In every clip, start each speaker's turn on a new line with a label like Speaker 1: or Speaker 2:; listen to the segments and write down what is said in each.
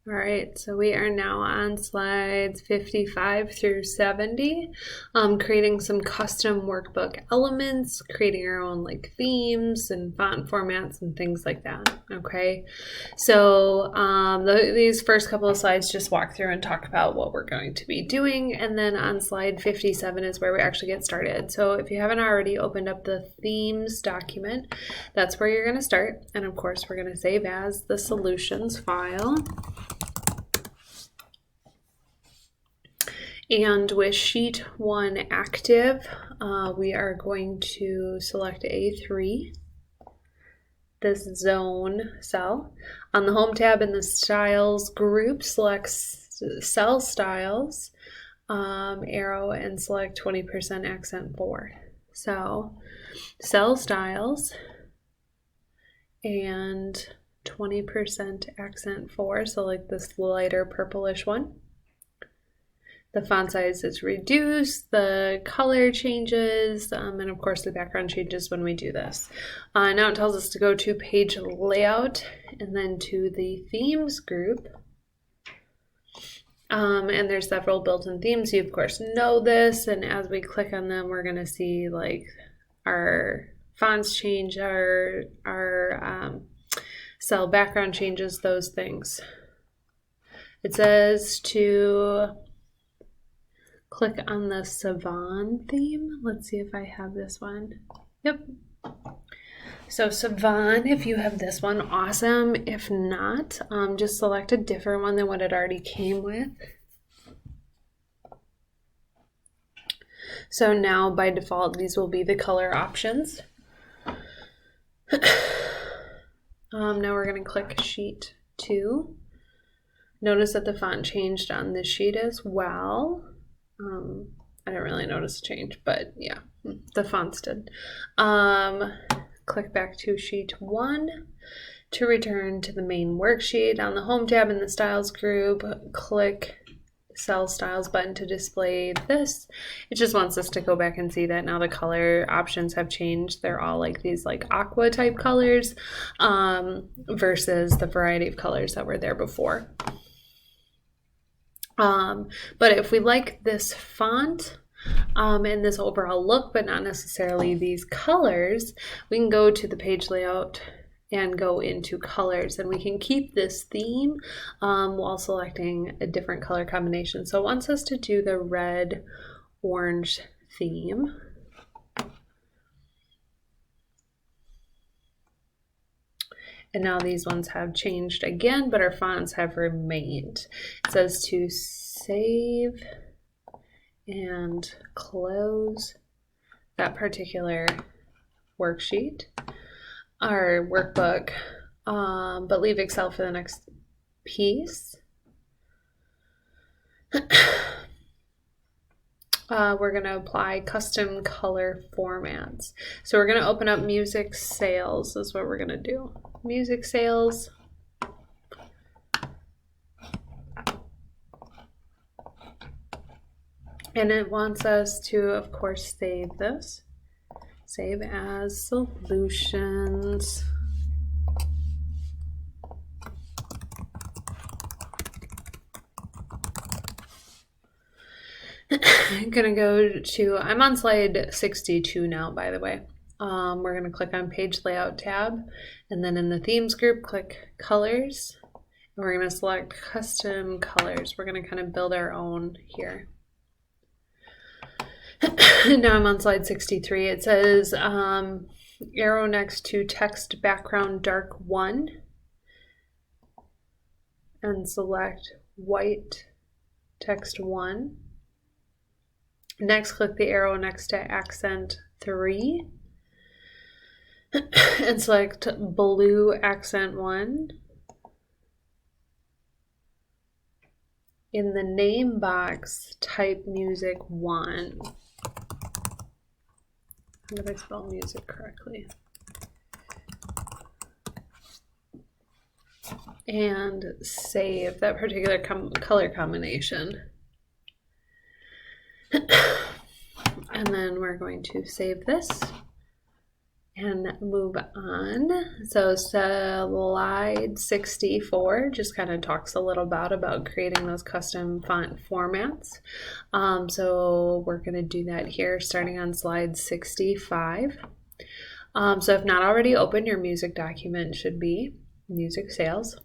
Speaker 1: All right, so we are now on slides 55 through 70, creating some custom workbook elements, creating our own like themes and font formats and things like that. Okay, so these first couple of slides just walk through and talk about what we're going to be doing, and then on slide 57 is where we actually get started. So if you haven't already opened up the themes document, that's where you're going to start, and of course we're going to save as the solutions file. And with sheet 1 active, we are going to select A3, this zone cell. On the Home tab in the Styles group, select Cell Styles, arrow, and select 20% accent 4. So, Cell Styles and 20% accent 4, so like this lighter purplish one. The font size is reduced, the color changes, and of course the background changes when we do this. Now it tells us to go to page layout and then to the themes group. And there's several built-in themes. You of course know this, and as we click on them, we're going to see like our fonts change, our cell background changes, those things. It says to click on the Savan theme. Let's see if I have this one. Yep. So Savan, if you have this one, awesome. If not, just select a different one than what it already came with. So now by default, these will be the color options. Now we're going to click sheet 2. Notice that the font changed on this sheet as well. I didn't really notice a change, but yeah, the fonts did. Click back to sheet 1 to return to the main worksheet. On the Home tab in the Styles group, click Cell Styles button to display this. It just wants us to go back and see that now the color options have changed. They're all like these like aqua type colors versus the variety of colors that were there before. But if we like this font and this overall look, but not necessarily these colors, we can go to the page layout and go into colors, and we can keep this theme while selecting a different color combination. So it wants us to do the red orange theme. And now these ones have changed again, but our fonts have remained. It says to save and close that particular worksheet, our workbook, but leave Excel for the next piece. We're going to apply custom color formats. So we're going to open up music sales is what we're going to do. Music sales. And it wants us to, of course, save this. Save as solutions. I'm gonna go to, I'm on slide 62 now, by the way. We're gonna click on page layout tab, and then in the themes group, click colors. And we're gonna select custom colors. We're gonna kind of build our own here. Now I'm on slide 63. It says arrow next to text background dark 1 and select white text 1. Next, click the arrow next to accent 3 and select blue accent 1. In the name box, type music 1. How did I spell music correctly? And save that particular color combination. And then we're going to save this and move on. So slide 64 just kind of talks a little bit about creating those custom font formats. So we're going to do that here starting on slide 65. So if not already open, your music document should be music sales.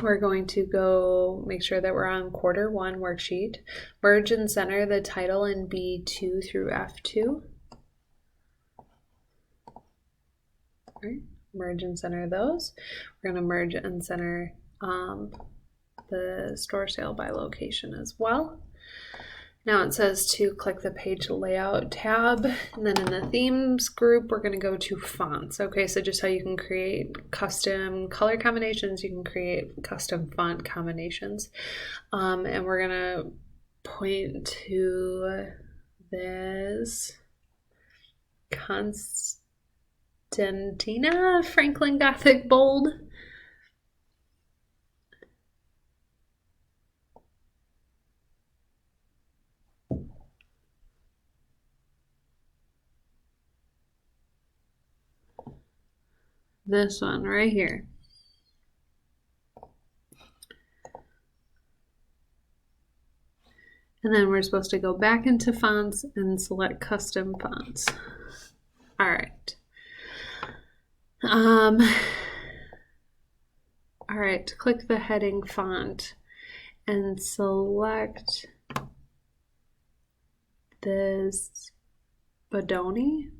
Speaker 1: We're going to go make sure that we're on Q1 worksheet. Merge and center the title in B2 through F2. Right. Merge and center those. We're going to merge and center the store sale by location as well. Now it says to click the page layout tab, and then in the themes group, we're going to go to fonts. Okay, so just how you can create custom color combinations, you can create custom font combinations. And we're going to point to this Constantina Franklin Gothic Bold. This one right here. And then we're supposed to go back into fonts and select custom fonts. All right. All right, click the heading font and select this Bodoni.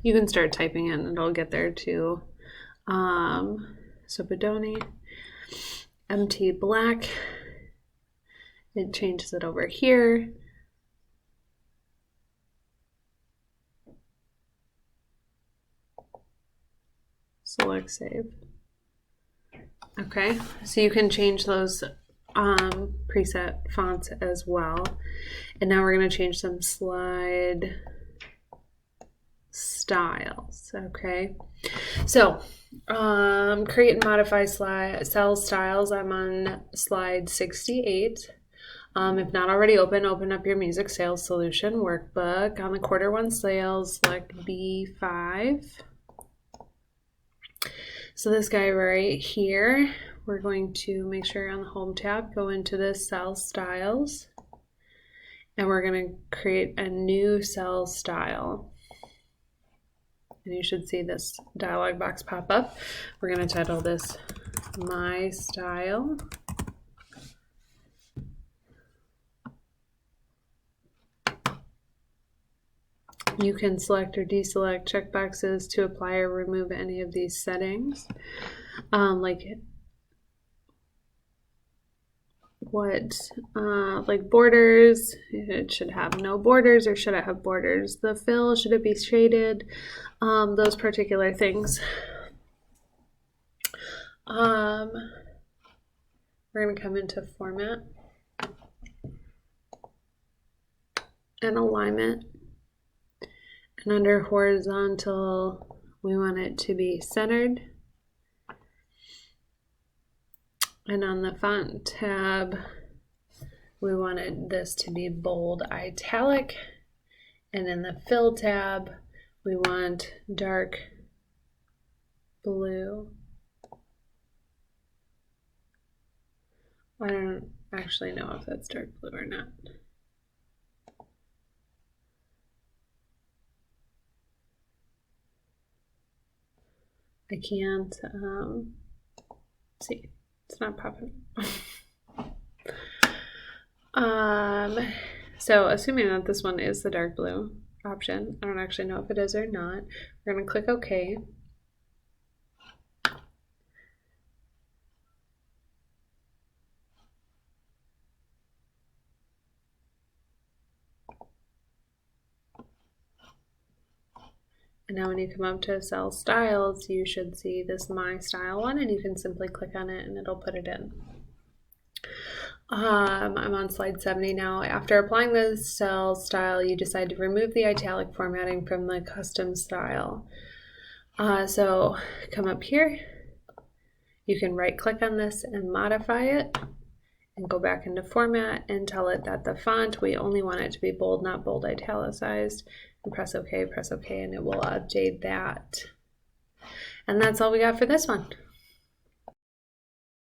Speaker 1: You can start typing in and it'll get there too. So Bodoni, MT Black, it changes it over here. Select save. Okay, so you can change those preset fonts as well. And now we're going to change some slide styles. Okay, so create and modify cell styles. I'm on slide 68. If not already open up your music sales solution workbook. On the Q1 sales, select B5. So this guy right here, we're going to make sure on the home tab, go into the cell styles, and we're going to create a new cell style. And you should see this dialog box pop up. We're going to title this My Style. You can select or deselect checkboxes to apply or remove any of these settings. Like borders, it should have no borders or should it have borders? The fill, should it be shaded? Those particular things. We're going to come into format and alignment. And under horizontal, we want it to be centered. And on the font tab, we wanted this to be bold italic. And in the fill tab, we want dark blue. I don't actually know if that's dark blue or not. I can't see. It's not popping. So assuming that this one is the dark blue option, I don't actually know if it is or not. We're going to click OK. And now when you come up to cell styles, you should see this My Style one, and you can simply click on it and it'll put it in. I'm on slide 70 now. After applying the cell style, you decide to remove the italic formatting from the custom style. So come up here. You can right click on this and modify it. and go back into format and tell it that the font, we only want it to be bold, not bold italicized, and press OK, and it will update that. And that's all we got for this one.